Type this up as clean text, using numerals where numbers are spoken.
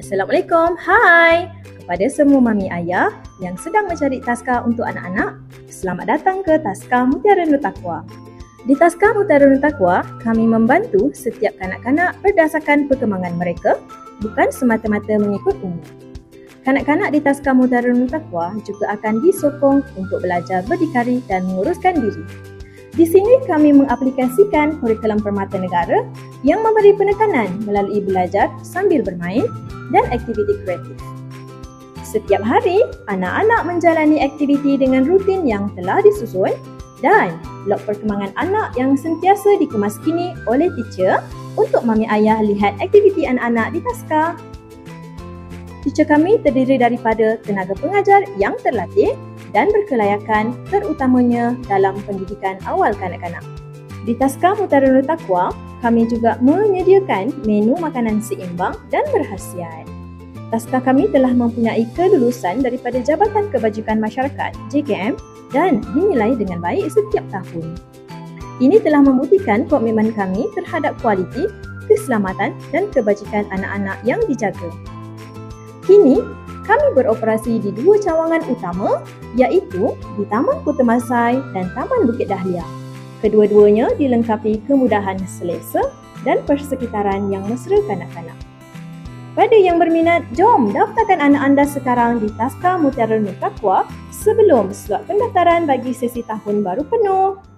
Assalamualaikum, hai kepada semua mami ayah yang sedang mencari taska untuk anak-anak. Selamat datang ke Taska Mutiara Nur Taqwa. Di Taska Mutiara Nur Taqwa, kami membantu setiap kanak-kanak berdasarkan perkembangan mereka, bukan semata-mata mengikut umur. Kanak-kanak di Taska Mutiara Nur Taqwa juga akan disokong untuk belajar berdikari dan menguruskan diri. Di sini kami mengaplikasikan kurikulum Permata Negara yang memberi penekanan melalui belajar sambil bermain dan aktiviti kreatif. Setiap hari, anak-anak menjalani aktiviti dengan rutin yang telah disusun dan log perkembangan anak yang sentiasa dikemaskini oleh teacher untuk mami ayah lihat aktiviti anak-anak di taska. Teacher kami terdiri daripada tenaga pengajar yang terlatih dan berkelayakan, terutamanya dalam pendidikan awal kanak-kanak. Di Taska Mutiara Nur Taqwa, kami juga menyediakan menu makanan seimbang dan berkhasiat. Taska kami telah mempunyai kelulusan daripada Jabatan Kebajikan Masyarakat (JKM) dan dinilai dengan baik setiap tahun. Ini telah membuktikan komitmen kami terhadap kualiti, keselamatan dan kebajikan anak-anak yang dijaga. Kini, kami beroperasi di dua cawangan utama iaitu di Taman Kota Masai dan Taman Bukit Dahlia. Kedua-duanya dilengkapi kemudahan selesa dan persekitaran yang mesra kanak-kanak. Pada yang berminat, jom daftarkan anak anda sekarang di Taska Mutiara Nur Taqwa sebelum slot pendaftaran bagi sesi tahun baru penuh.